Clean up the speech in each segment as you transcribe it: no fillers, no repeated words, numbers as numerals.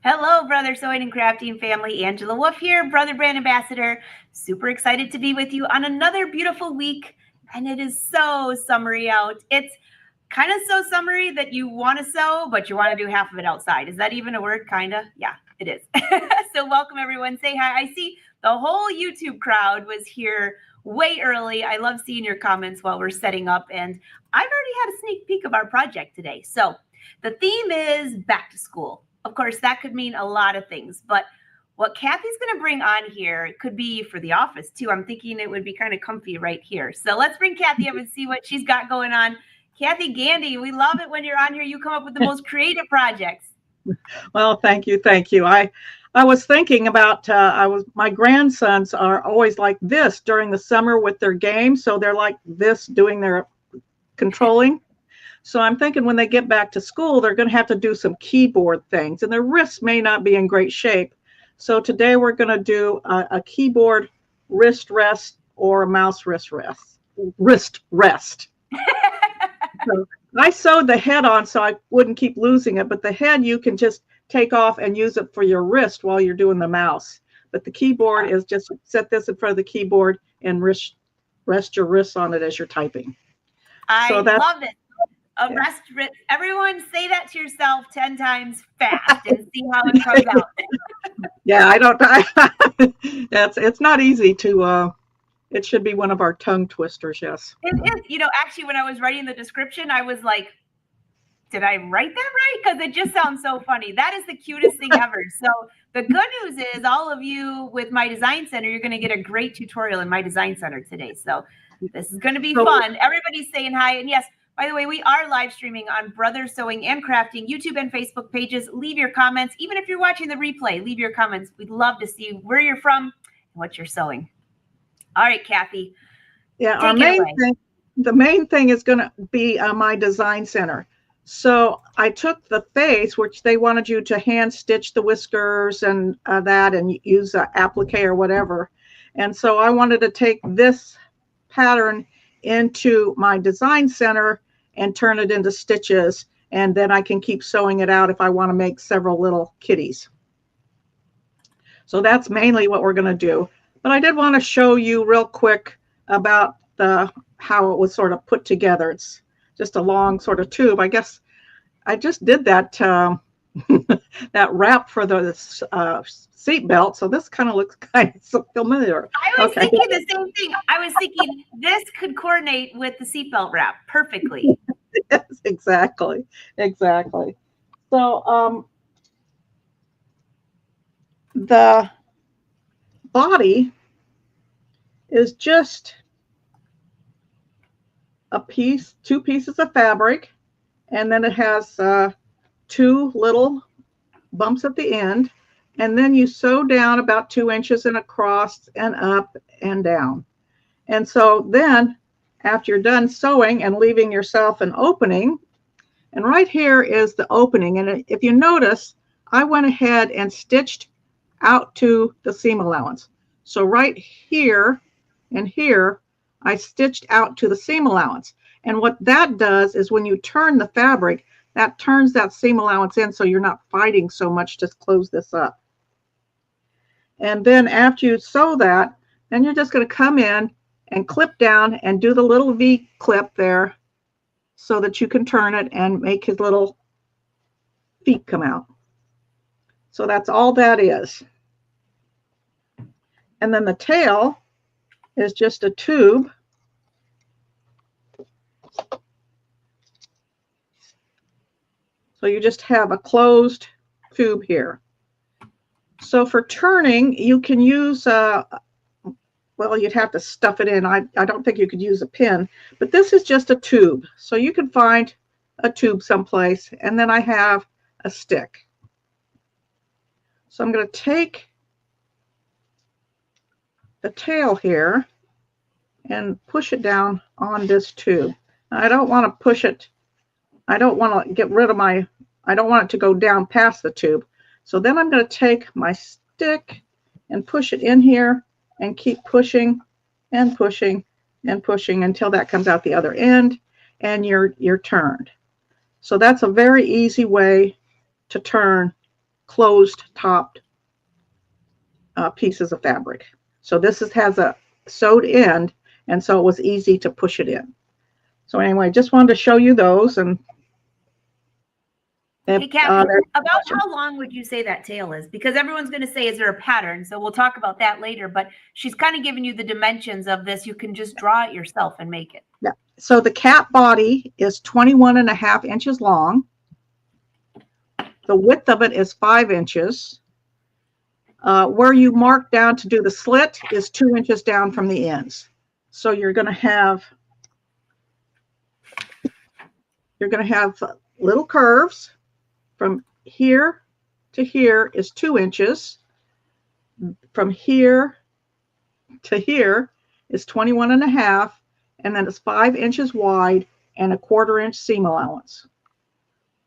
Hello, Brother Sewing and Crafting family. Angela Wolf here, Brother Brand Ambassador. Super excited to be with you on another beautiful week. And it is so summery out. It's kind of so summery that you want to sew, but you want to do half of it outside. Is that even a word? Kind of? Yeah, it is. So welcome, everyone. Say hi. I see the whole YouTube crowd was here way early. I love seeing your comments while we're setting up. And I've already had a sneak peek of our project today. So the theme is back to school. Of course, that could mean a lot of things, but what Cathy's going to bring on here could be for the office too. I'm thinking it would be kind of comfy right here. So let's bring Cathy up and see what she's got going on. Cathy, Gandy, we love it when you're on here. You come up with the most creative projects. Well, thank you. I was thinking about my grandsons are always like this during the summer with their games, so they're like this doing their controlling. So I'm thinking when they get back to school, they're going to have to do some keyboard things, and their wrists may not be in great shape. So today we're going to do a keyboard wrist rest or a mouse wrist rest. So I sewed the head on so I wouldn't keep losing it, but the head you can just take off and use it for your wrist while you're doing the mouse. But the keyboard is just set this in front of the keyboard and rest your wrists on it as you're typing. I love it. Rest. Everyone say that to yourself 10 times fast and see how it comes out. Yeah, it's not easy to, it should be one of our tongue twisters, yes. It is. Actually, when I was writing the description, I was like, did I write that right? Because it just sounds so funny. That is the cutest thing ever. So the good news is all of you with My Design Center, you're going to get a great tutorial in My Design Center today. So this is going to be fun. Everybody's saying hi. And yes, by the way, we are live streaming on Brother Sewing and Crafting YouTube and Facebook pages. Leave your comments. Even if you're watching the replay, leave your comments. We'd love to see where you're from and what you're sewing. All right, Cathy. Yeah, the main thing is going to be My Design Center. So I took the face, which they wanted you to hand stitch the whiskers and that and use an applique or whatever. And so I wanted to take this pattern into My Design Center and turn it into stitches, and then I can keep sewing it out if I want to make several little kitties. So that's mainly what we're going to do. But I did want to show you real quick about how it was sort of put together. It's just a long sort of tube. I guess I just did that that wrap for the seat belt, so this kind of looks kind of familiar. I was thinking the same thing. I was thinking this could coordinate with the seatbelt wrap perfectly. Yes, exactly. So the body is just two pieces of fabric, and then it has two little bumps at the end, and then you sew down about 2 inches and across and up and down. And so then after you're done sewing and leaving yourself an opening, and right here is the opening, and if you notice, I went ahead and stitched out to the seam allowance. So right here and here, I stitched out to the seam allowance. And what that does is when you turn the fabric, that turns that seam allowance in so you're not fighting so much to close this up. And then after you sew that, then you're just going to come in and clip down and do the little V clip there so that you can turn it and make his little feet come out. So that's all that is. And then the tail is just a tube. So you just have a closed tube here. So for turning, you can use, well, you'd have to stuff it in. I don't think you could use a pin, but this is just a tube. So you can find a tube someplace, and then I have a stick. So I'm going to take the tail here and push it down on this tube. I don't want to push it. I don't want to get rid of I don't want it to go down past the tube. So then I'm going to take my stick and push it in here and keep pushing and pushing and pushing until that comes out the other end and you're turned. So that's a very easy way to turn closed topped pieces of fabric. So this has a sewed end, and so it was easy to push it in. So anyway, just wanted to show you those. And hey, Cathy, about how long would you say that tail is? Because everyone's going to say, is there a pattern? So we'll talk about that later, but she's kind of giving you the dimensions of this. You can just draw it yourself and make it. Yeah. So the cat body is 21.5 inches long. The width of it is 5 inches. Where you mark down to do the slit is 2 inches down from the ends. So you're going to have little curves. From here to here is 2 inches. From here to here is 21.5, and then it's 5 inches wide and a 1/4 inch seam allowance.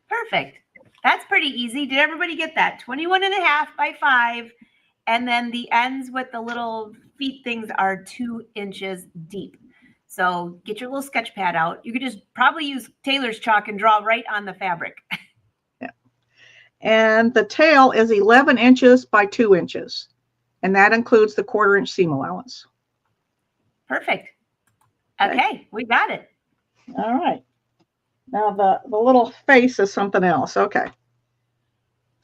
Perfect. That's pretty easy. Did everybody get that? 21.5 by 5. And then the ends with the little feet things are 2 inches deep. So get your little sketch pad out. You could just probably use tailor's chalk and draw right on the fabric. Yeah. And the tail is 11 inches by 2 inches. And that includes the 1/4 inch seam allowance. Perfect. Okay, we got it. All right. Now the little face is something else. Okay.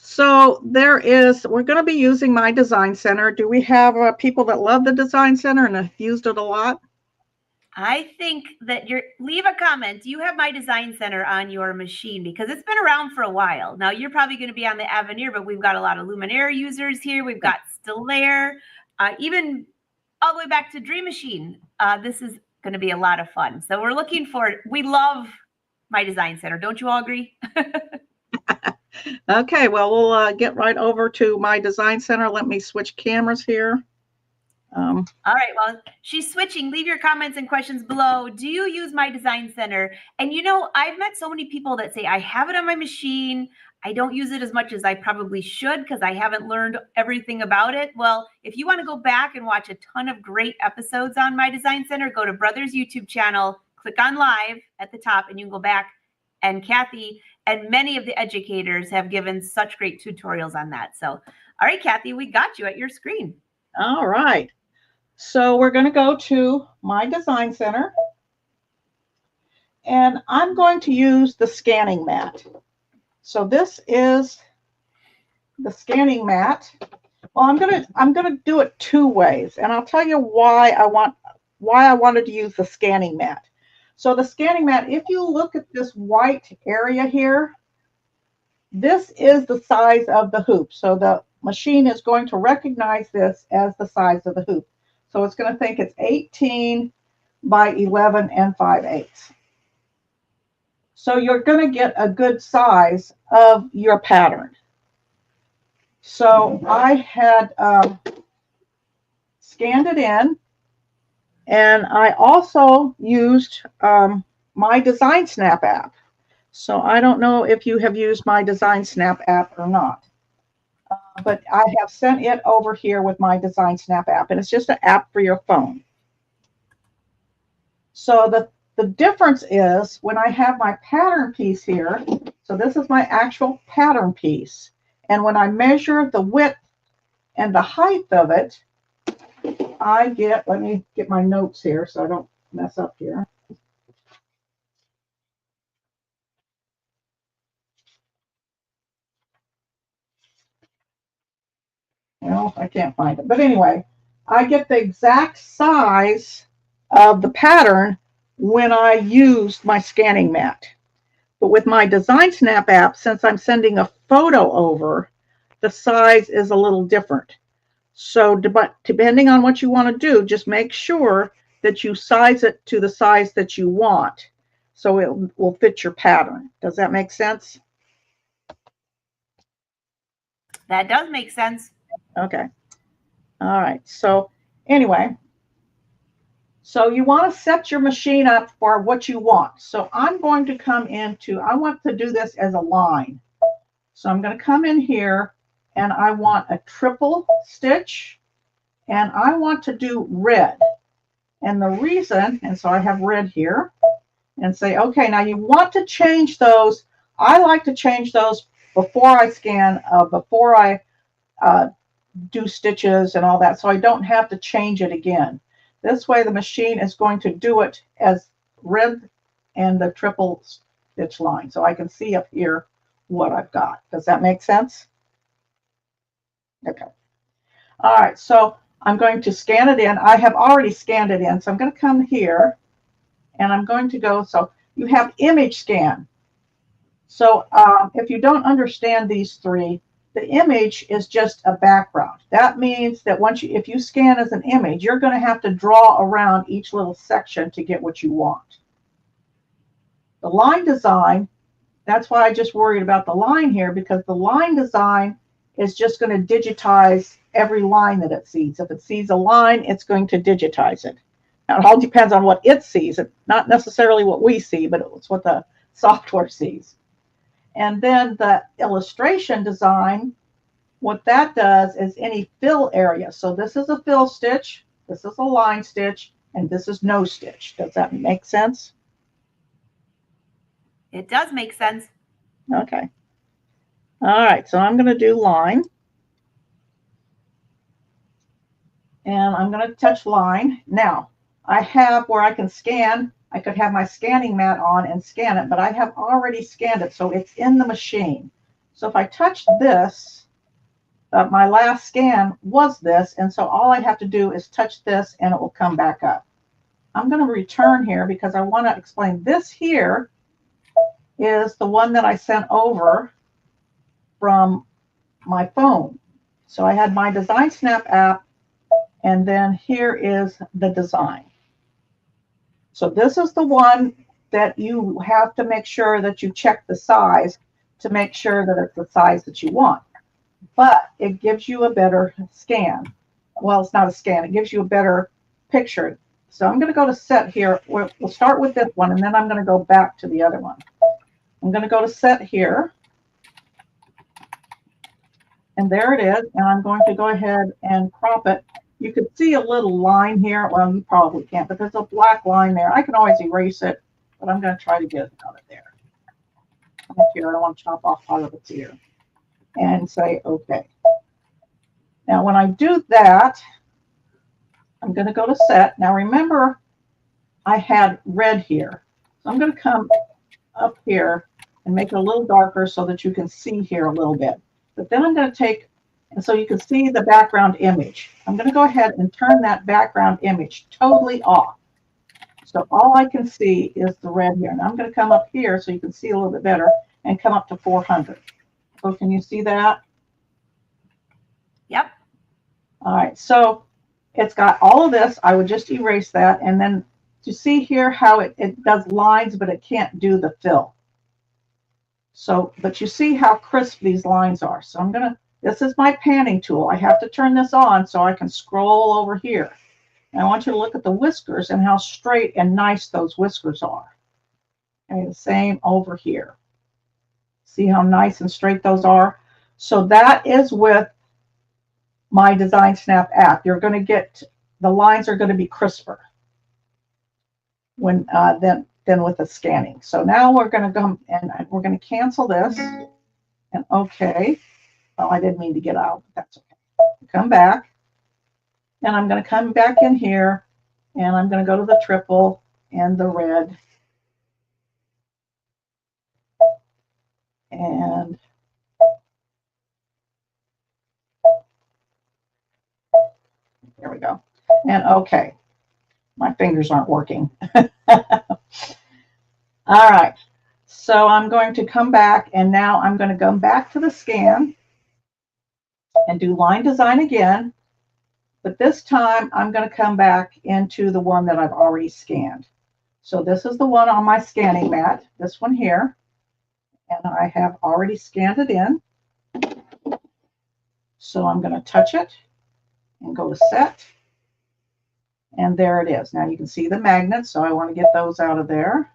So we're going to be using My Design Center. Do we have people that love the Design Center and have used it a lot? I think that leave a comment. Do you have My Design Center on your machine? Because it's been around for a while. Now you're probably going to be on the Avenir, but we've got a lot of Luminaire users here. We've got Stellaire, even all the way back to Dream Machine. This is going to be a lot of fun. So we're looking we love My Design Center. Don't you all agree? Okay, well, we'll get right over to My Design Center. Let me switch cameras here. All right, well, she's switching. Leave your comments and questions below. Do you use My Design Center? And I've met so many people that say, I have it on my machine. I don't use it as much as I probably should because I haven't learned everything about it. Well, if you want to go back and watch a ton of great episodes on My Design Center, go to Brother's YouTube channel, click on live at the top, and you can go back. And Cathy and many of the educators have given such great tutorials on that. So, all right, Cathy, we got you at your screen. All right. So we're going to go to My Design Center. And I'm going to use the scanning mat. So this is the scanning mat. Well, I'm going to do it 2 ways. And I'll tell you why I wanted to use the scanning mat. So the scanning mat, if you look at this white area here, this is the size of the hoop. So the machine is going to recognize this as the size of the hoop. So it's going to think it's 18 by 11 and 5/8. So you're going to get a good size of your pattern. So I had scanned it in. And I also used My Design Snap app. So I don't know if you have used My Design Snap app or not. But I have sent it over here with My Design Snap app. And it's just an app for your phone. So the difference is when I have my pattern piece here. So this is my actual pattern piece. And when I measure the width and the height of it, let me get my notes here so I don't mess up here. Well, I can't find it. But anyway, I get the exact size of the pattern when I use my scanning mat. But with My Design Snap app, since I'm sending a photo over, the size is a little different. So depending on what you want to do, just make sure that you size it to the size that you want so it will fit your pattern. Does that make sense? That does make sense. Okay. All right. So anyway, so you want to set your machine up for what you want. So I'm going to I want to do this as a line. So I'm going to come in here and I want a triple stitch and I want to do red. And the reason, and so I have red here and say, okay, now you want to change those. I like to change those before I scan, before I do stitches and all that, so I don't have to change it again. This way the machine is going to do it as red and the triple stitch line, so I can see up here what I've got. Does that make sense? Okay. All right, so I'm going to scan it in. I have already scanned it in, so I'm going to come here and I'm going to go, so you have image scan. So if you don't understand these three, the image is just a background. That means that if you scan as an image, you're going to have to draw around each little section to get what you want. The line design, that's why I just worried about the line here, because the line design is just going to digitize every line that it sees. If it sees a line, it's going to digitize it. Now, it all depends on what it sees. It's not necessarily what we see, but it's what the software sees. And then the illustration design, what that does is any fill area. So this is a fill stitch, this is a line stitch, and this is no stitch. Does that make sense? It does make sense. Okay. All right, so I'm going to do line. And I'm going to touch line. Now, I have where I can scan. I could have my scanning mat on and scan it, but I have already scanned it, so it's in the machine. So if I touch this, my last scan was this, and so all I have to do is touch this and it will come back up. I'm going to return here because I want to explain this here is the one that I sent over from my phone. So I had my Design Snap app, and then here is the design. So this is the one that you have to make sure that you check the size to make sure that it's the size that you want. But it gives you a better scan. Well, it's not a scan. It gives you a better picture. So I'm going to go to set here. We'll start with this one, and then I'm going to go back to the other one. I'm going to go to set here. And there it is. And I'm going to go ahead and crop it. You could see a little line here. Well, you probably can't, but there's a black line there. I can always erase it, but I'm going to try to get it out of there. Up here, I don't want to chop off part of its ear. And say, OK. Now, when I do that, I'm going to go to set. Now, remember, I had red here. So I'm going to come up here and make it a little darker so that you can see here a little bit. But then I'm going to take, and so you can see the background image. I'm going to go ahead and turn that background image totally off. So all I can see is the red here. And I'm going to come up here so you can see a little bit better and come up to 400. So can you see that? Yep. All right. So it's got all of this. I would just erase that. And then you see here how it does lines, but it can't do the fill. So, but you see how crisp these lines are. So I'm going to, this is my panning tool. I have to turn this on so I can scroll over here. And I want you to look at the whiskers and how straight and nice those whiskers are. Okay, the same over here. See how nice and straight those are? So that is with my Design Snap app. You're going to get, the lines are going to be crisper when than with the scanning. So now we're going to go and we're going to cancel this and OK. Well, I didn't mean to get out, but that's OK. Come back. And I'm going to come back in here and I'm going to go to the triple and the red. And there we go. And OK. My fingers aren't working. All right. So I'm going to come back and now I'm going to go back to the scan and do line design again. But this time I'm going to come back into the one that I've already scanned. So this is the one on my scanning mat, this one here. And I have already scanned it in. So I'm going to touch it and go to set. And there it is. Now you can see the magnets. So I want to get those out of there.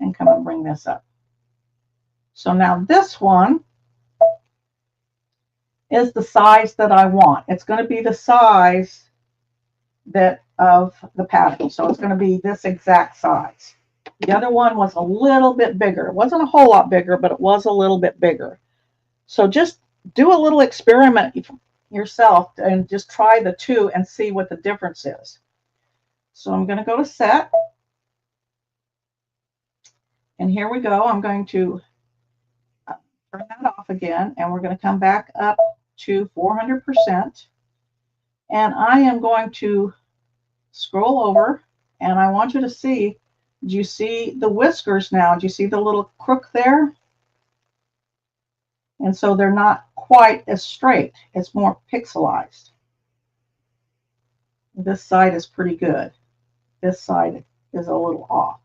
And come and bring this up. So now this one is the size that I want. It's going to be the size that of the pattern. So it's going to be this exact size. The other one was a little bit bigger. It wasn't a whole lot bigger, but it was a little bit bigger. So just do a little experiment yourself and just try the two and see what the difference is. So I'm going to go to set. And here we go. I'm going to turn that off again, and we're going to come back up to 400%. And I am going to scroll over, and I want you to see, do you see the whiskers now? Do you see the little crook there? And so they're not quite as straight. It's more pixelized. This side is pretty good. This side is a little off.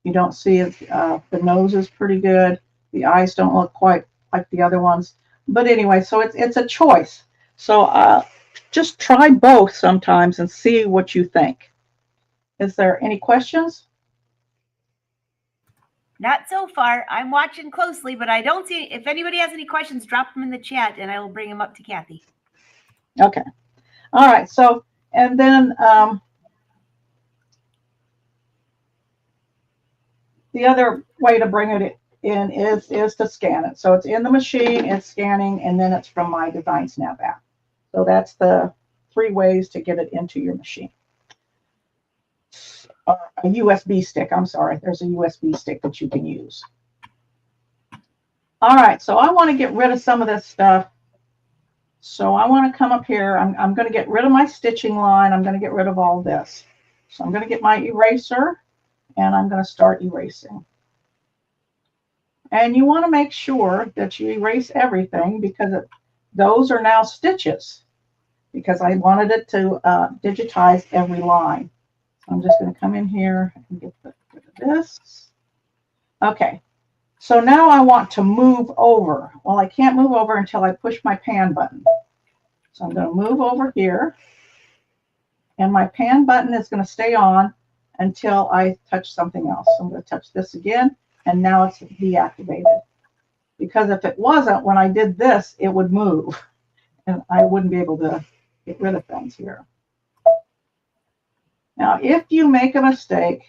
You don't see it. The nose is pretty good. The eyes don't look quite like the other ones. But anyway, so it's a choice. So just try both sometimes and see what you think. Is there any questions? Not so far. I'm watching closely, but I don't see. If anybody has any questions, drop them in the chat, and I will bring them up to Cathy. Okay. All right. So, and then the other way to bring it in is to scan it. So it's in the machine, it's scanning, and then it's from my Design Snap app. So that's the 3 ways to get it into your machine. A USB stick, I'm sorry. There's a USB stick that you can use. All right, so I want to get rid of some of this stuff. So I want to come up here. I'm going to get rid of my stitching line. I'm going to get rid of all this. So I'm going to get my eraser, and I'm going to start erasing. And you want to make sure that you erase everything because those are now stitches, because I wanted it to digitize every line. So I'm just going to come in here and get rid of this. Okay, so now I want to move over. Well, I can't move over until I push my pan button. So I'm going to move over here, and my pan button is going to stay on until I touch something else. So I'm going to touch this again, and now it's deactivated. Because if it wasn't, when I did this, it would move, and I wouldn't be able to get rid of things here. Now, if you make a mistake,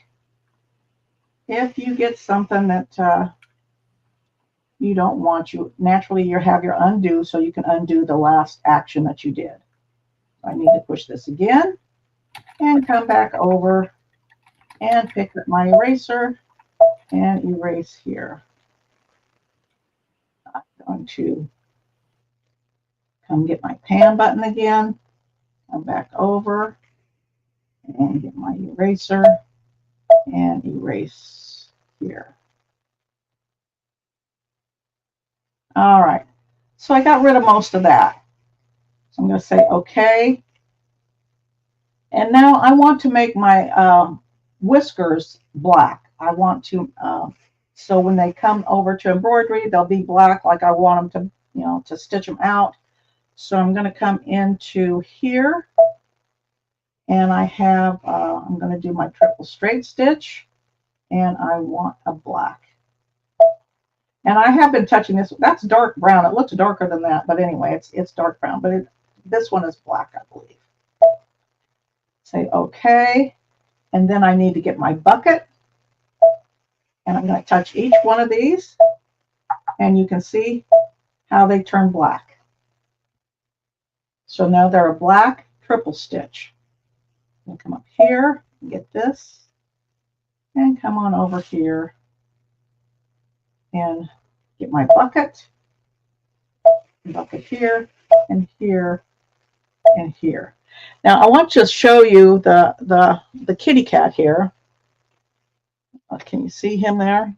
if you get something that you don't want, naturally you have your undo, so you can undo the last action that you did. I need to push this again and come back over and pick up my eraser and erase here. I'm going to come get my pan button again, come back over and get my eraser and erase here. All right, so I got rid of most of that. So I'm going to say okay. And now I want to make my whiskers black. I want to, so when they come over to embroidery, they'll be black like I want them to, to stitch them out. So I'm going to come into here, and I have, I'm going to do my triple straight stitch, and I want a black. And I have been touching this. That's dark brown. It looks darker than that, but anyway, it's dark brown. But this one is black, I believe. Say okay, and then I need to get my bucket, and I'm going to touch each one of these, and you can see how they turn black. So now they're a black triple stitch. I'm going to come up here and get this, and come on over here and get my bucket here, and here, and here. Now I want to show you the kitty cat here. Can you see him there?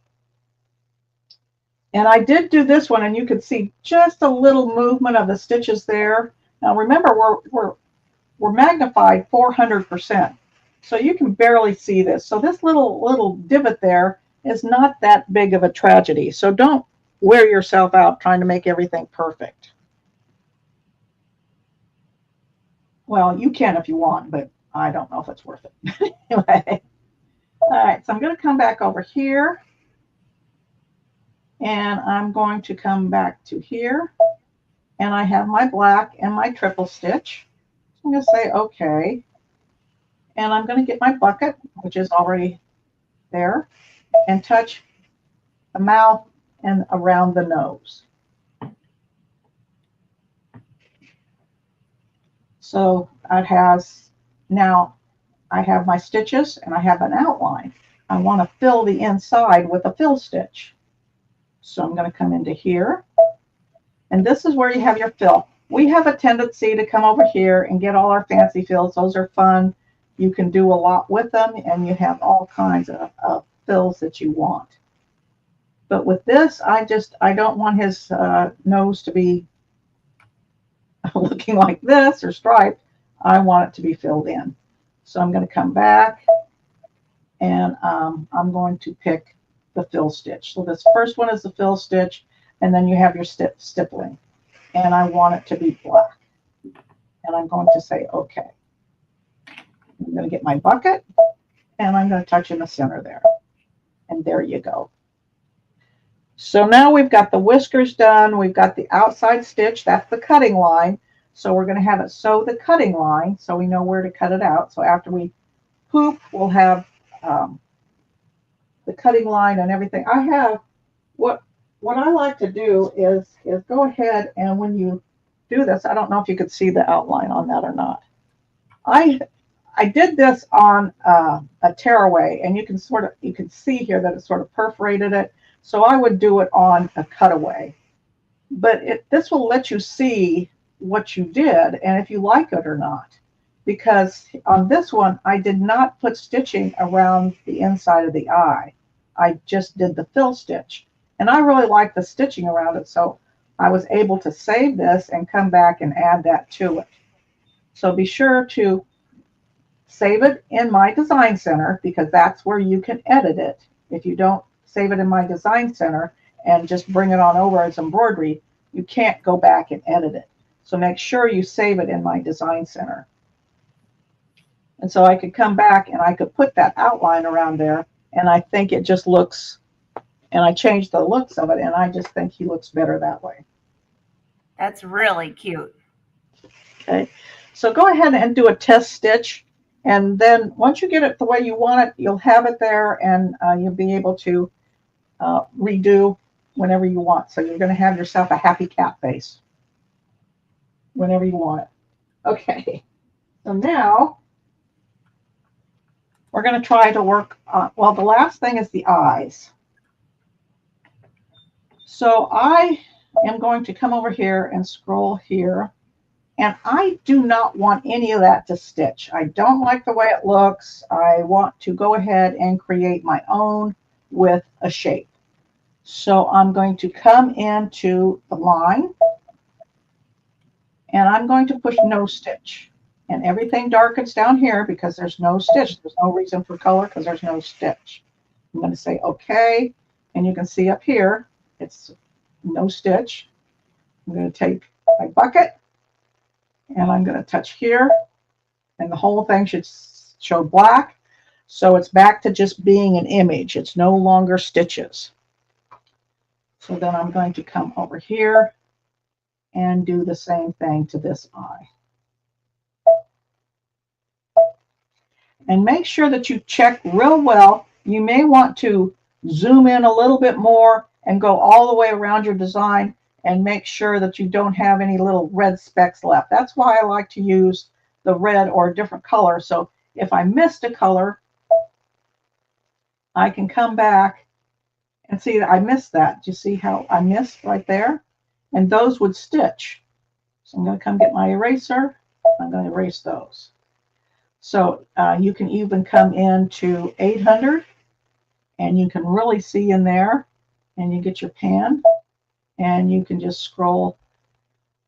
And I did do this one, and you could see just a little movement of the stitches there. Now remember, we're magnified 400%, so you can barely see this. So this little divot there is not that big of a tragedy. So don't wear yourself out trying to make everything perfect. Well, you can if you want, but I don't know if it's worth it. Anyway, all right, so I'm going to come back over here, and I'm going to come back to here, and I have my black and my triple stitch. So I'm going to say okay, and I'm going to get my bucket, which is already there, and touch the mouth and around the nose. So it has, now I have my stitches and I have an outline. I want to fill the inside with a fill stitch. So I'm going to come into here, and this is where you have your fill. We have a tendency to come over here and get all our fancy fills. Those are fun. You can do a lot with them, and you have all kinds of fills that you want. But with this, I don't want his nose to be looking like this or striped. I want it to be filled in. So I'm going to come back, and I'm going to pick the fill stitch. So this first one is the fill stitch, and then you have your stippling. And I want it to be black. And I'm going to say, okay. I'm going to get my bucket, and I'm going to touch in the center there. And there you go. So now we've got the whiskers done. We've got the outside stitch. That's the cutting line. So we're going to have it sew the cutting line so we know where to cut it out. So after we hoop, we'll have the cutting line and everything. I have, what I like to do is go ahead, and when you do this, I don't know if you could see the outline on that or not. I did this on a tearaway, and you can see here that it sort of perforated it. So I would do it on a cutaway. But this will let you see what you did and if you like it or not. Because on this one, I did not put stitching around the inside of the eye. I just did the fill stitch. And I really like the stitching around it, so I was able to save this and come back and add that to it. So be sure to save it in My Design Center, because that's where you can edit it. If you don't save it in My Design Center and just bring it on over as embroidery, you can't go back and edit it. So make sure you save it in My Design Center. And so I could come back and I could put that outline around there, and I think it just looks, and I changed the looks of it, and I just think he looks better that way. That's really cute. Okay, so go ahead and do a test stitch, and then once you get it the way you want it, you'll have it there, and you'll be able to redo whenever you want. So you're going to have yourself a happy cat face whenever you want it. Okay, so now we're going to try to work on, well, the last thing is the eyes. So I am going to come over here and scroll here, and I do not want any of that to stitch. I don't like the way it looks. I want to go ahead and create my own with a shape. So I'm going to come into the line, and I'm going to push no stitch. And everything darkens down here because there's no stitch. There's no reason for color because there's no stitch. I'm going to say okay, and you can see up here it's no stitch. I'm going to take my bucket, and I'm going to touch here, and the whole thing should show black. So it's back to just being an image. It's no longer stitches. So then I'm going to come over here and do the same thing to this eye. And make sure that you check real well. You may want to zoom in a little bit more and go all the way around your design and make sure that you don't have any little red specks left. That's why I like to use the red or a different color. So if I missed a color, I can come back and see that I missed that. Do you see how I missed right there? And those would stitch. So I'm going to come get my eraser. I'm going to erase those. So you can even come into 800, and you can really see in there, and you get your pen, and you can just scroll.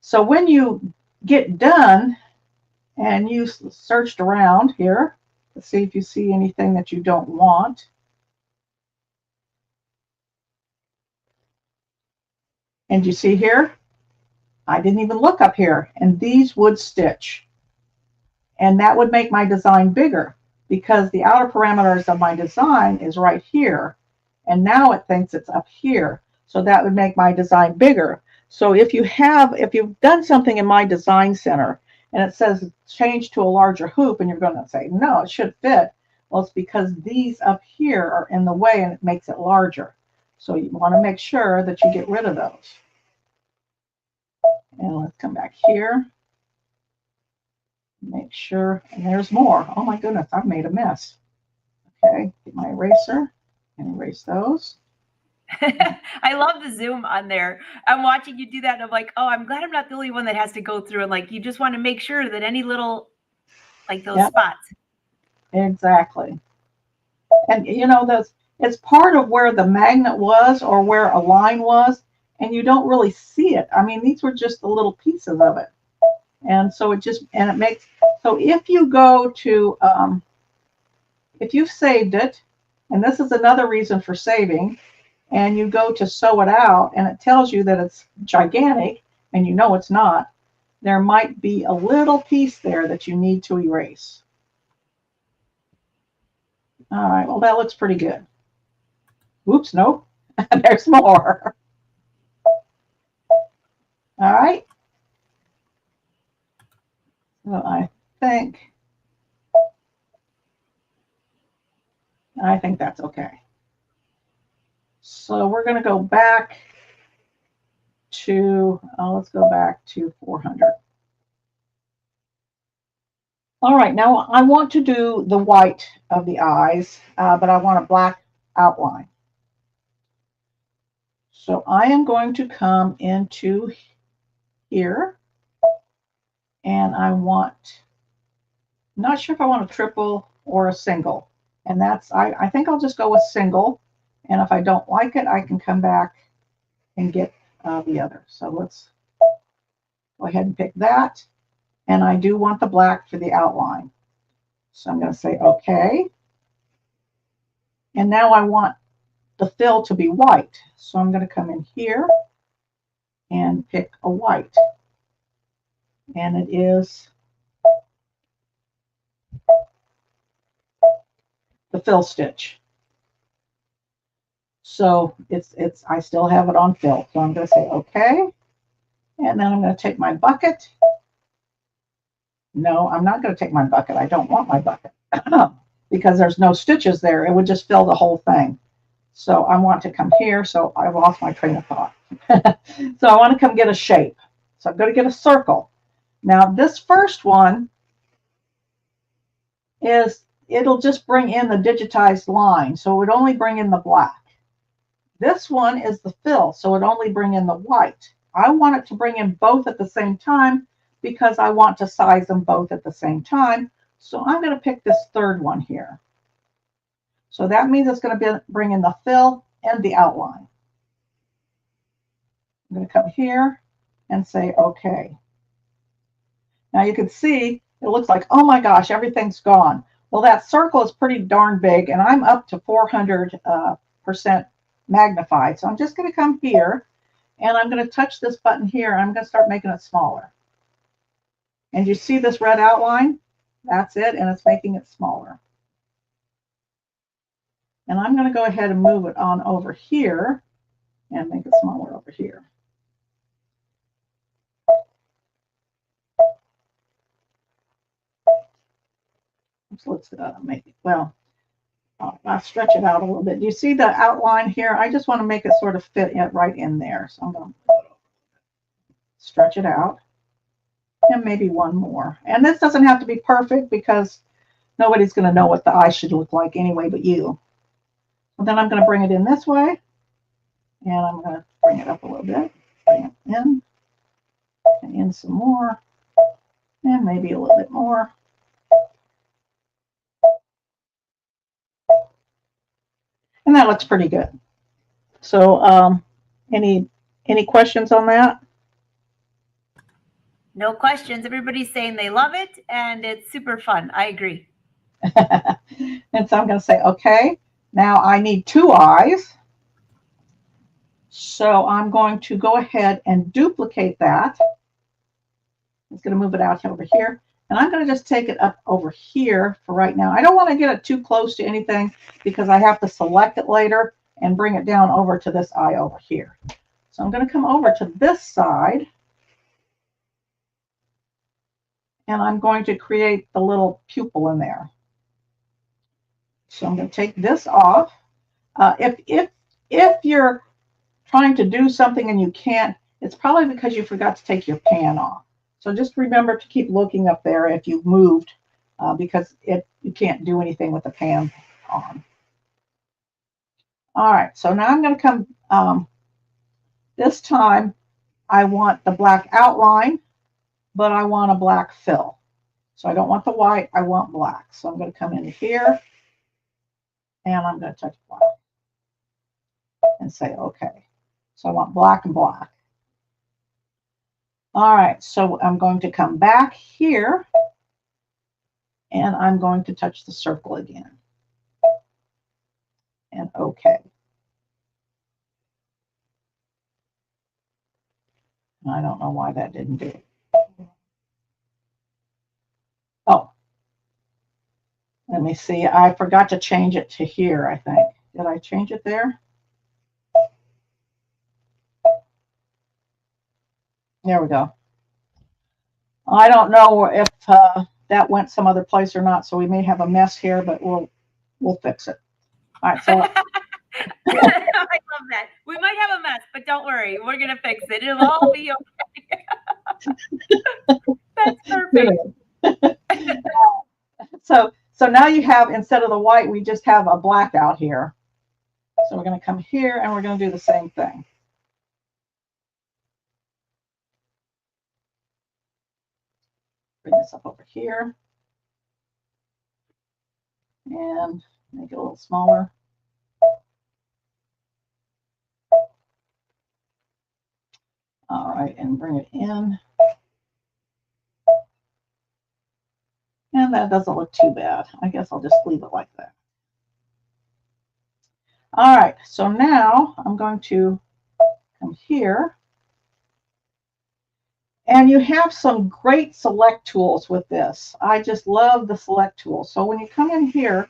So when you get done and you searched around here to see if you see anything that you don't want, and you see here, I didn't even look up here, and these would stitch. And that would make my design bigger because the outer parameters of my design is right here. And now it thinks it's up here. So that would make my design bigger. So if you've done something in My Design Center and it says change to a larger hoop, and you're going to say, no, it should fit. Well, it's because these up here are in the way and it makes it larger. So you want to make sure that you get rid of those. And let's come back here. Make sure, and there's more. Oh my goodness, I've made a mess. Okay, get my eraser and erase those. I love the zoom on there. I'm watching you do that and I'm like, oh, I'm glad I'm not the only one that has to go through and like you just want to make sure that any little like those spots. Exactly. And you know, it's part of where the magnet was or where a line was, and you don't really see it. I mean, these were just the little pieces of it. And so it makes, so if you go to, if you've saved it, and this is another reason for saving, and you go to sew it out and it tells you that it's gigantic and you know it's not, there might be a little piece there that you need to erase. All right, well, that looks pretty good. Oops, nope, there's more. All right. So I think that's okay. So we're going to go back to, let's go back to 400. All right, now I want to do the white of the eyes, but I want a black outline. So I am going to come into here, and I'm not sure if I want a triple or a single. And I think I'll just go with single. And if I don't like it, I can come back and get the other. So let's go ahead and pick that. And I do want the black for the outline. So I'm going to say okay. And now I want the fill to be white. So I'm going to come in here and pick a white. And it is the fill stitch. So I still have it on fill. So I'm going to say okay. And then I'm going to take my bucket. No, I'm not going to take my bucket. I don't want my bucket because there's no stitches there. It would just fill the whole thing. So I want to come here. So I lost my train of thought. So I want to come get a shape. So I'm going to get a circle. Now this first one it'll just bring in the digitized line. So it would only bring in the black. This one is the fill. So it only bring in the white. I want it to bring in both at the same time because I want to size them both at the same time. So I'm going to pick this third one here. So that means it's going to bring in the fill and the outline. I'm going to come here and say, okay. Now you can see it looks like, oh my gosh, everything's gone. Well, that circle is pretty darn big, and I'm up to 400% magnified. So I'm just going to come here, and I'm going to touch this button here. I'm going to start making it smaller. And you see this red outline? That's it, and it's making it smaller. And I'm going to go ahead and move it on over here and make it smaller over here. So let's make it, well, I'll stretch it out a little bit. Do you see the outline here? I just want to make it sort of fit right in there. So I'm going to stretch it out. And maybe one more. And this doesn't have to be perfect because nobody's going to know what the eye should look like anyway but you. And then I'm going to bring it in this way. And I'm going to bring it up a little bit. Bring it in. And in some more. And maybe a little bit more. And that looks pretty good. So any questions on that? No questions. Everybody's saying they love it and it's super fun. I agree. And so I'm going to say, okay, now I need two eyes. So I'm going to go ahead and duplicate that. I'm just going to move it out over here. And I'm going to just take it up over here for right now. I don't want to get it too close to anything because I have to select it later and bring it down over to this eye over here. So I'm going to come over to this side. And I'm going to create the little pupil in there. So I'm going to take this off. If you're trying to do something and you can't, it's probably because you forgot to take your pan off. So just remember to keep looking up there if you've moved, because you can't do anything with the pan on. All right, so now I'm going to come, this time I want the black outline, but I want a black fill. So I don't want the white, I want black. So I'm going to come in here and I'm going to touch black and say, okay. So I want black and black. All right, so I'm going to come back here and I'm going to touch the circle again. And okay. I don't know why that didn't do it. Oh, let me see. I forgot to change it to here, I think. Did I change it there? There we go. I don't know if that went some other place or not, so we may have a mess here, but we'll fix it. All right, so I love that. We might have a mess, but don't worry. We're going to fix it. It'll all be okay. That's perfect. So now you have, instead of the white, we just have a black out here. So we're going to come here and we're going to do the same thing. Bring this up over here and make it a little smaller. All right, and bring it in. And that doesn't look too bad. I guess I'll just leave it like that. All right, so now I'm going to come here. And you have some great select tools with this. I just love the select tools. So when you come in here,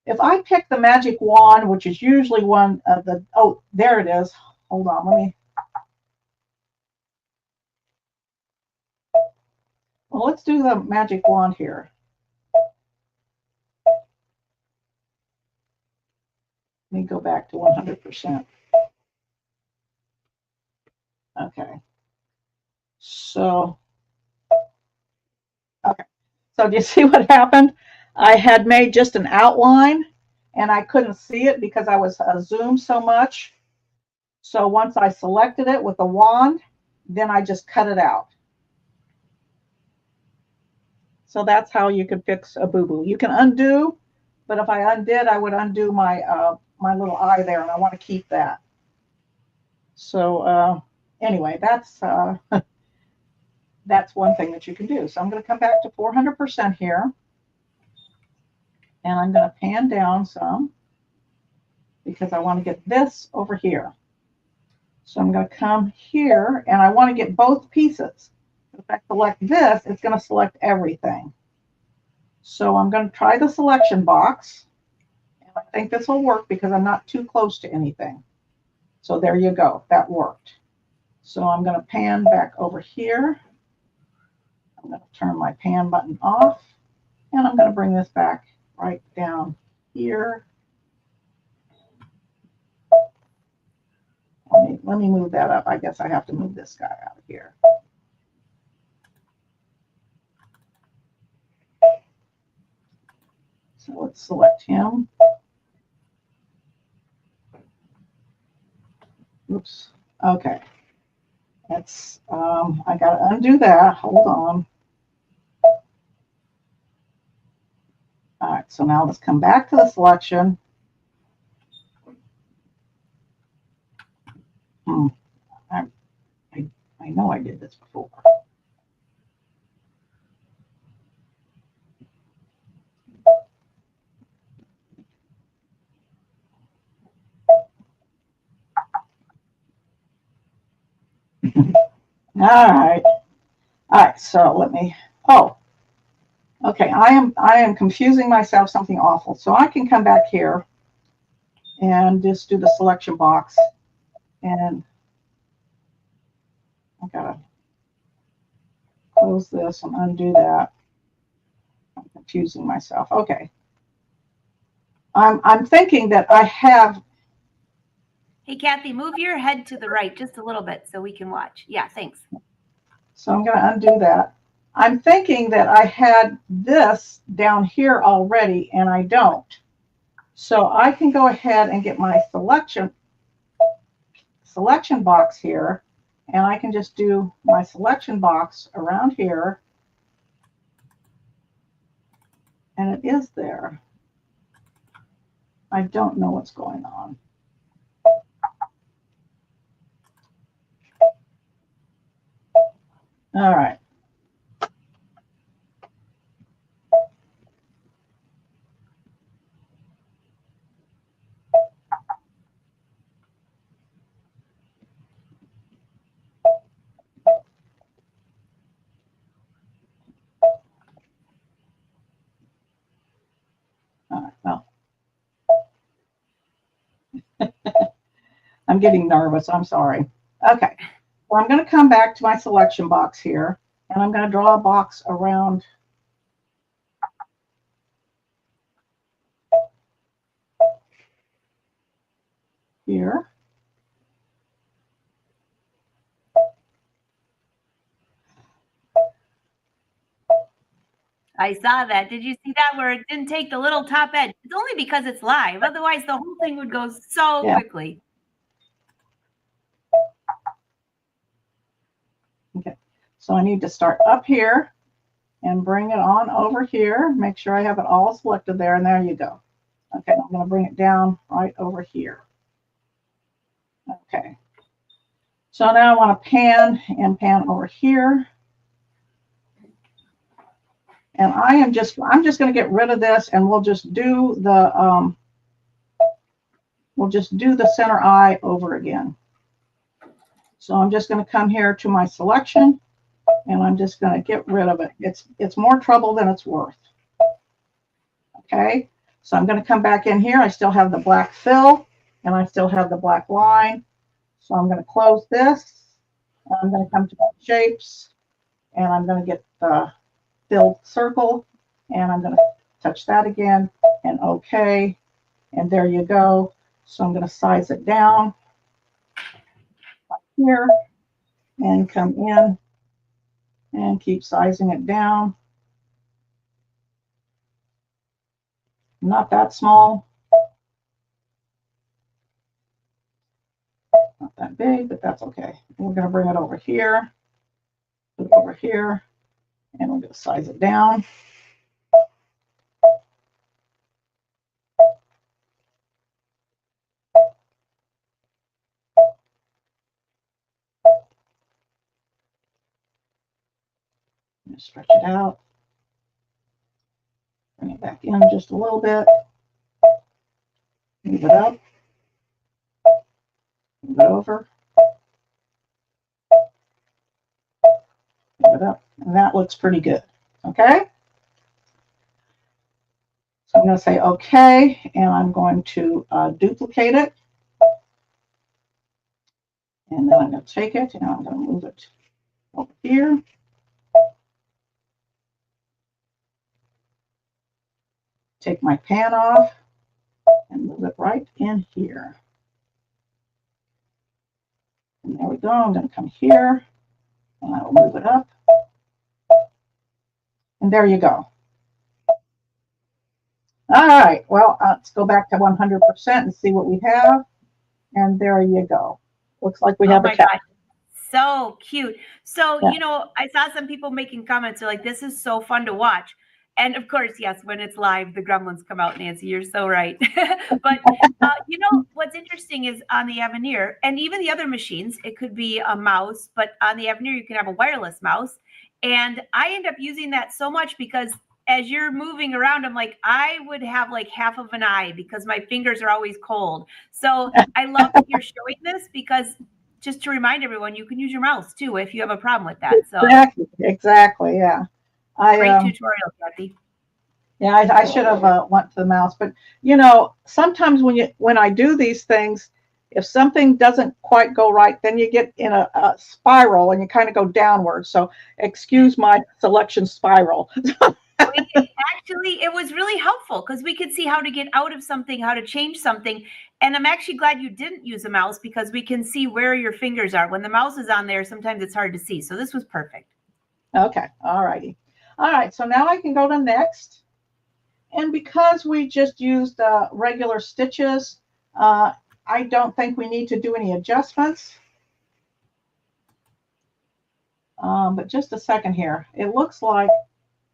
if I pick the magic wand, which is usually one of the, oh, there it is. Hold on, well, let's do the magic wand here. Let me go back to 100%. Okay. So, okay. So do you see what happened? I had made just an outline and I couldn't see it because I was zoomed so much. So once I selected it with the wand, then I just cut it out. So that's how you could fix a boo-boo. You can undo, but if I undid, I would undo my my little eye there, and I want to keep that. So anyway, that's that's one thing that you can do. So I'm going to come back to 400% here, and I'm going to pan down some because I want to get this over here. So I'm going to come here, and I want to get both pieces. If I select this, it's going to select everything. So I'm going to try the selection box. And I think this will work because I'm not too close to anything. So there you go. That worked. So I'm going to pan back over here. I'm going to turn my pan button off. And I'm going to bring this back right down here. Let me move that up. I guess I have to move this guy out of here. So let's select him. Oops. Okay. That's, I got to undo that. Hold on. All right. So now let's come back to the selection. I know I did this before. All right. All right. So let me, oh, okay. I am confusing myself something awful. So I can come back here and just do the selection box. And I gotta close this and undo that. I'm confusing myself. Okay. I'm thinking that I have. Hey, Cathy, move your head to the right just a little bit so we can watch. Yeah, thanks. So I'm going to undo that. I'm thinking that I had this down here already, and I don't. So I can go ahead and get my selection box here, and I can just do my selection box around here, and it is there. I don't know what's going on. All right. All right. Well, I'm getting nervous. I'm sorry. Okay. Well, I'm going to come back to my selection box here, and I'm going to draw a box around here. I saw that. Did you see that where it didn't take the little top edge? It's only because it's live. Otherwise, the whole thing would go so quickly. Okay. So I need to start up here and bring it on over here. Make sure I have it all selected there, and there you go. Okay, I'm going to bring it down right over here. Okay. So now I want to pan over here. And I'm just going to get rid of this, and we'll just do the center eye over again. So I'm just going to come here to my selection, and I'm just going to get rid of it. It's more trouble than it's worth. Okay, so I'm going to come back in here. I still have the black fill, and I still have the black line. So I'm going to close this, and I'm going to come to my shapes, and I'm going to get the filled circle, and I'm going to touch that again, and okay, and there you go. So I'm going to size it down right here, and come in, and keep sizing it down. Not that small, not that big, but that's okay. We're going to bring it over here, put it over here, and we're going to size it down. Stretch it out. Bring it back in just a little bit. Move it up. Move it over. Move it up. And that looks pretty good. Okay? So I'm going to say okay, and I'm going to duplicate it. And then I'm going to take it, and I'm going to move it over here. Take my pan off and move it right in here. And there we go. I'm going to come here, and I will move it up. And there you go. All right. Well, let's go back to 100% and see what we have. And there you go. Looks like we have a cat. God. So cute. So, you know, I saw some people making comments. They're like, this is so fun to watch. And of course, yes, when it's live, the gremlins come out, Nancy. You're so right. But, you know, what's interesting is on the Avenir and even the other machines, it could be a mouse, but on the Avenir, you can have a wireless mouse. And I end up using that so much because as you're moving around, I'm like, I would have like half of an eye because my fingers are always cold. So I love that you're showing this because just to remind everyone, you can use your mouse too if you have a problem with that. So exactly, yeah. Great tutorial, Cathy. Yeah, I should have went to the mouse, but you know, sometimes when I do these things, if something doesn't quite go right, then you get in a spiral and you kind of go downward. So excuse my selection spiral. Actually, it was really helpful because we could see how to get out of something, how to change something. And I'm actually glad you didn't use a mouse because we can see where your fingers are. When the mouse is on there, sometimes it's hard to see. So this was perfect. Okay, all righty. All right, so now I can go to next. And because we just used regular stitches, I don't think we need to do any adjustments. But just a second here. It looks like,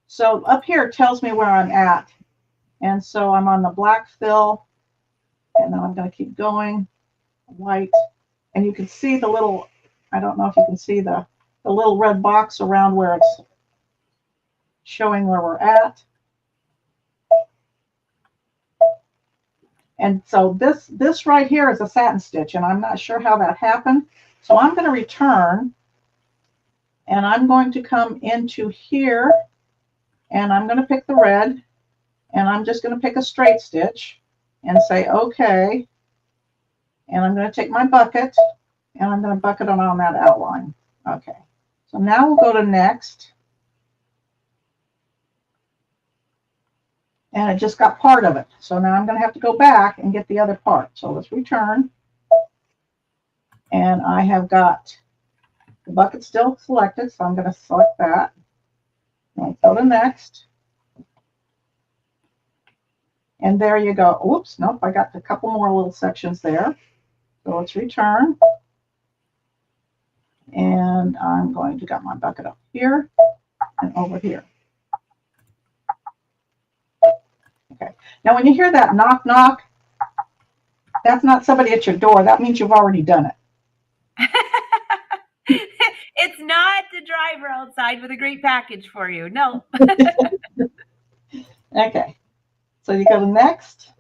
so up here it tells me where I'm at. And so I'm on the black fill, and then I'm going to keep going, white. And you can see the little, I don't know if you can see the little red box around where it's showing where we're at. And so this right here is a satin stitch, and I'm not sure how that happened. So I'm going to return, and I'm going to come into here, and I'm going to pick the red, and I'm just going to pick a straight stitch and say okay. And I'm going to take my bucket, and I'm going to bucket it on that outline. Okay. So now we'll go to next. And it just got part of it. So now I'm going to have to go back and get the other part. So let's return. And I have got the bucket still selected, so I'm going to select that. Let's go to next. And there you go. Oops, nope, I got a couple more little sections there. So let's return. And I'm going to get my bucket up here and over here. Okay. Now, when you hear that knock, knock, that's not somebody at your door. That means you've already done it. It's not the driver outside with a great package for you. No. Okay. So you go to next.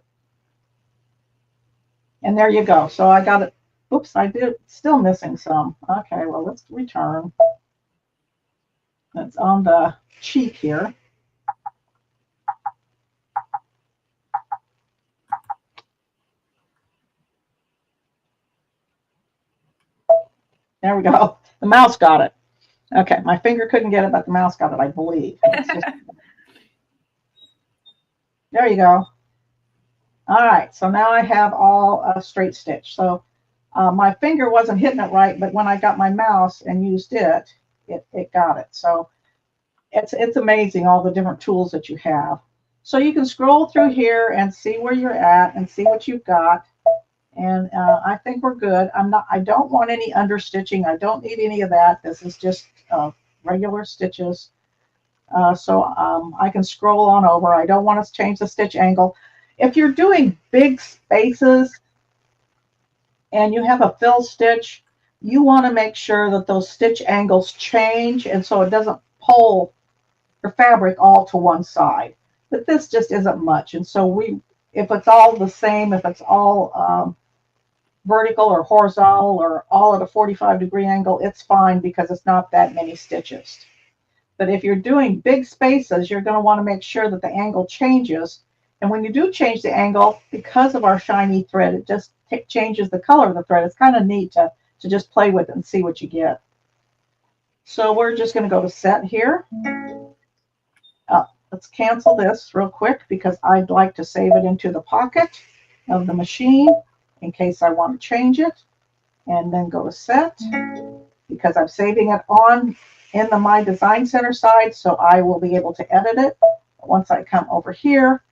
And there you go. So I got it. Oops, I did still missing some. Okay, well, let's return. That's on the cheek here. There we go. The mouse got it. Okay, my finger couldn't get it, but the mouse got it, I believe. There you go. All right, so now I have all straight stitch. So my finger wasn't hitting it right, but when I got my mouse and used it, it got it. So it's amazing all the different tools that you have. So you can scroll through here and see where you're at and see what you've got. And I think we're good. I don't want any understitching. I don't need any of that. This is just regular stitches. So I can scroll on over. I don't want to change the stitch angle. If you're doing big spaces and you have a fill stitch, you want to make sure that those stitch angles change, and so it doesn't pull your fabric all to one side. But this just isn't much. And so if it's all the same, if it's all vertical or horizontal or all at a 45-degree angle, it's fine because it's not that many stitches. But if you're doing big spaces, you're going to want to make sure that the angle changes. And when you do change the angle, because of our shiny thread, it just changes the color of the thread. It's kind of neat to just play with it and see what you get. So we're just going to go to set here. Let's cancel this real quick because I'd like to save it into the pocket of the machine in case I want to change it, and then go to set because I'm saving it on in the My Design Center side, so I will be able to edit it. Once I come over here,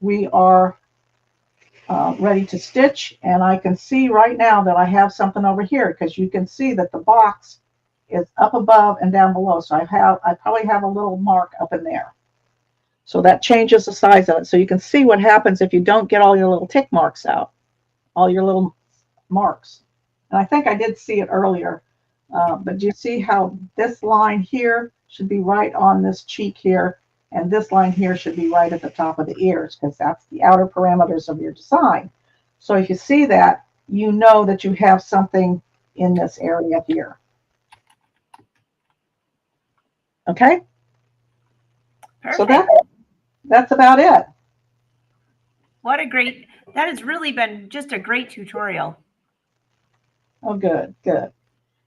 we are ready to stitch, and I can see right now that I have something over here because you can see that the box is up above and down below, so I probably have a little mark up in there. So that changes the size of it. So you can see what happens if you don't get all your little tick marks out, all your little marks. And I think I did see it earlier, but you see how this line here should be right on this cheek here, and this line here should be right at the top of the ears because that's the outer parameters of your design. So if you see that, you know that you have something in this area here. Okay? Perfect. So that's about it. That has really been just a great tutorial. Oh, good, good.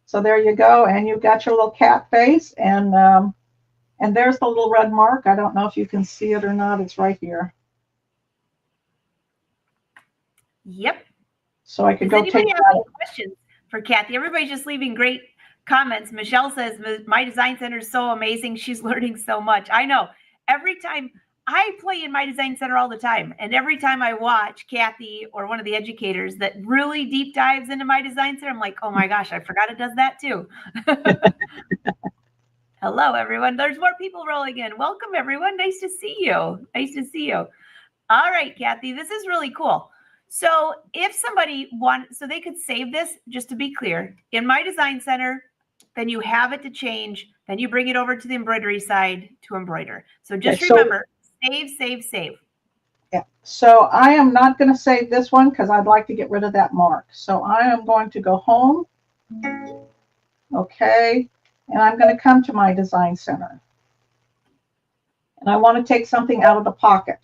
So there you go. And you've got your little cat face. And And there's the little red mark. I don't know if you can see it or not. It's right here. Yep. So I could Does go take anybody have that. any questions for Cathy? Everybody's just leaving great comments. Michelle says, my design center is so amazing. She's learning so much. I know. Every time I play in my design center all the time, and every time I watch Cathy or one of the educators that really deep dives into my design center, I'm like, oh my gosh, I forgot it does that too. Hello, everyone. There's more people rolling in. Welcome, everyone. Nice to see you. Nice to see you. All right, Cathy, this is really cool. So if somebody wants, so they could save this, just to be clear, in my design center, then you have it to change, then you bring it over to the embroidery side to embroider. So just remember, save, save, save. Yeah. So I am not going to save this one because I'd like to get rid of that mark. So I am going to go home. Okay. And I'm going to come to my design center. And I want to take something out of the pocket.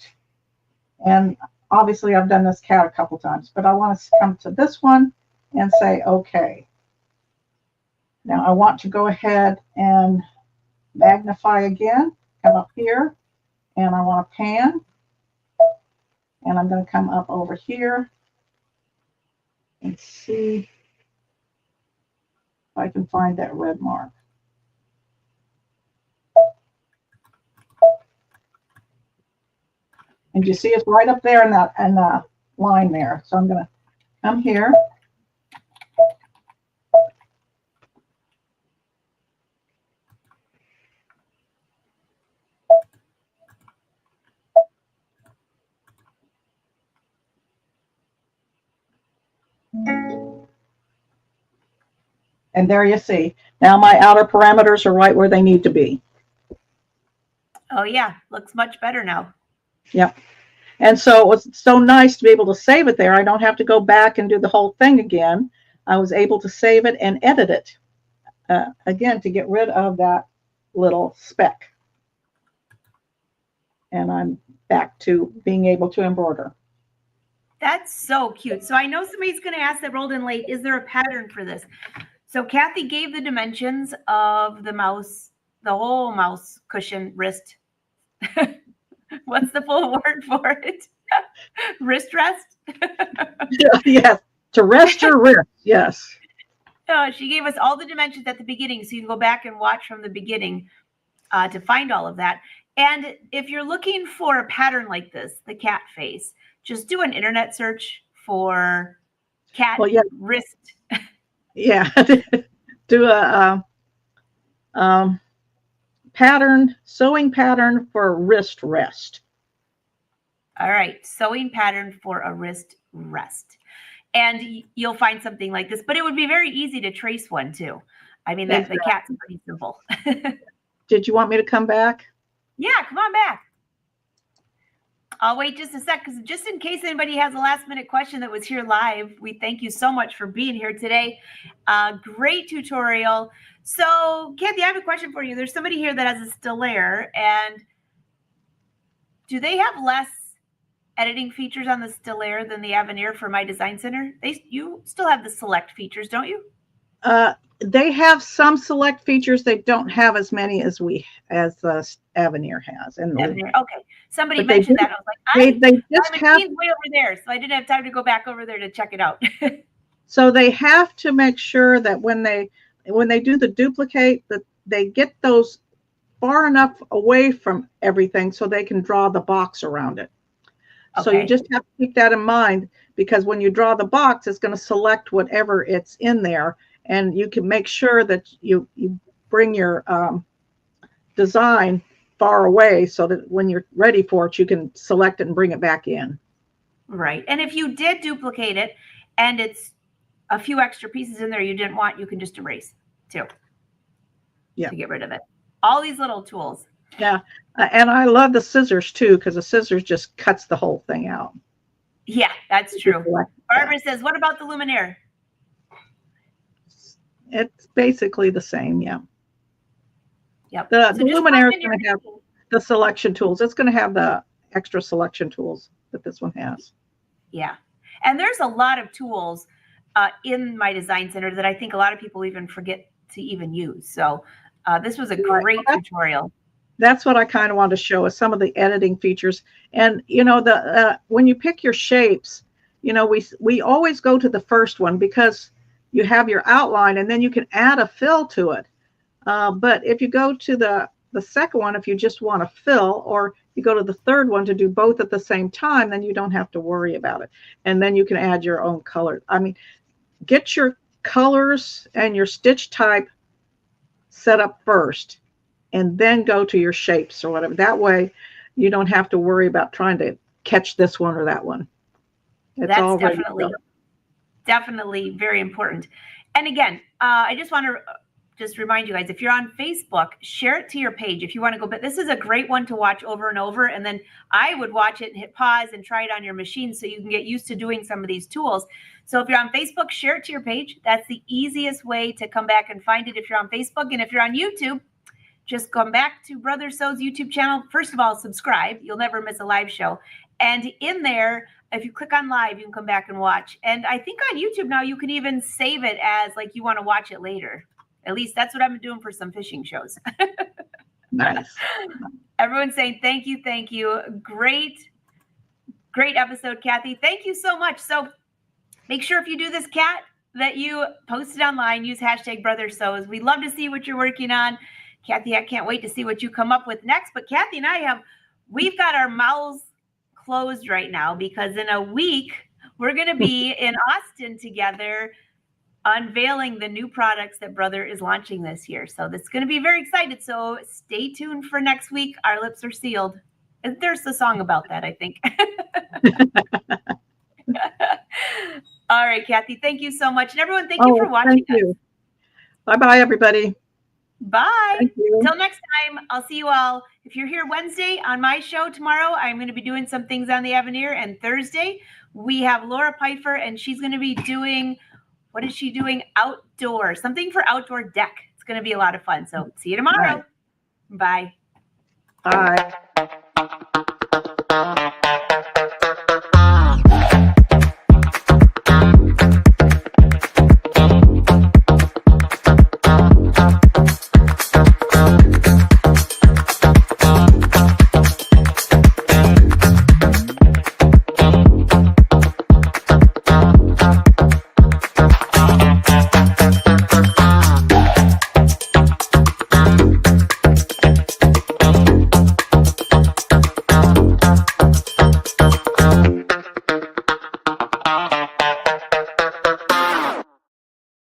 And obviously I've done this cat a couple times, but I want to come to this one and say, okay. Now I want to go ahead and magnify again, come up here, and I want to pan. And I'm going to come up over here and see if I can find that red mark. And you see it's right up there in the line there. So I'm going to come here. And there you see. Now my outer parameters are right where they need to be. Oh yeah, looks much better now. Yep. And so it was so nice to be able to save it there. I don't have to go back and do the whole thing again. I was able to save it and edit it again to get rid of that little speck. And I'm back to being able to embroider. That's so cute. So I know somebody's going to ask that rolled in late, is there a pattern for this? So Cathy gave the dimensions of the mouse, the whole mouse cushion wrist. What's the full word for it? Wrist rest? Yes, to rest your wrist, yes. She gave us all the dimensions at the beginning, so you can go back and watch from the beginning to find all of that. And if you're looking for a pattern like this, the cat face, just do an internet search for cat wrist. Yeah, do a pattern, sewing pattern for wrist rest. All right, sewing pattern for a wrist rest. And you'll find something like this, but it would be very easy to trace one too. I mean, the cat's pretty simple. Did you want me to come back? Yeah, come on back. I'll wait just a sec, because just in case anybody has a last minute question that was here live, we thank you so much for being here today. Great tutorial. So Cathy, I have a question for you. There's somebody here that has a Stellaire, and do they have less editing features on the Stellaire than the Avenir for my design center? You still have the select features, don't you? They have some select features. They don't have as many as the Avenir has. And Avenir, okay. Somebody mentioned that. I was like, they just have way over there, so I didn't have time to go back over there to check it out. So they have to make sure that when they do the duplicate, that they get those far enough away from everything so they can draw the box around it. Okay. So you just have to keep that in mind, because when you draw the box, it's going to select whatever it's in there, and you can make sure that you bring your design far away so that when you're ready for it, you can select it and bring it back in. Right. And if you did duplicate it and it's a few extra pieces in there you didn't want, you can just erase too. Yeah. To get rid of it. All these little tools. Yeah. And I love the scissors too, because the scissors just cuts the whole thing out. Yeah, that's true. Barbara says, what about the Luminaire? It's basically the same. Yeah. Yep. The Luminaire is going to have the selection tools. It's going to have the extra selection tools that this one has. Yeah. And there's a lot of tools in my design center that I think a lot of people even forget to even use. So this was a great tutorial. that's what I kind of want to show is some of the editing features. And the when you pick your shapes, we always go to the first one because you have your outline and then you can add a fill to it. But if you go to the second one, if you just want to fill, or you go to the third one to do both at the same time, then you don't have to worry about it. And then you can add your own color. I mean, get your colors and your stitch type set up first, and then go to your shapes or whatever. That way you don't have to worry about trying to catch this one or that one. That's all definitely very important. And again, I just want to just remind you guys, if you're on Facebook, share it to your page if you want to go. But this is a great one to watch over and over. And then I would watch it and hit pause and try it on your machine so you can get used to doing some of these tools. So if you're on Facebook, share it to your page. That's the easiest way to come back and find it if you're on Facebook. And if you're on YouTube, just come back to Brother Sew's YouTube channel. First of all, subscribe. You'll never miss a live show. And in there, if you click on live, you can come back and watch. And I think on YouTube now, you can even save it as like you want to watch it later. At least that's what I've been doing for some fishing shows. Nice. Everyone's saying thank you, thank you. Great episode, Cathy. Thank you so much. So make sure if you do this, Cat, that you post it online. Use hashtag Brother Sews. We love to see what you're working on. Cathy, I can't wait to see what you come up with next. But Cathy and we've got our mouths closed right now because in a week, we're going to be in Austin together unveiling the new products that Brother is launching this year. So that's going to be very excited. So stay tuned for next week. Our lips are sealed. There's a song about that, I think. All right, Cathy, thank you so much. And everyone, thank you for watching us. Bye-bye, everybody. Bye. Until next time, I'll see you all. If you're here Wednesday on my show tomorrow, I'm going to be doing some things on the Avenir. And Thursday, we have Laura Pfeiffer, and she's going to be doing, what is she doing? Outdoor, something for outdoor deck. It's going to be a lot of fun. So see you tomorrow. Bye. Bye.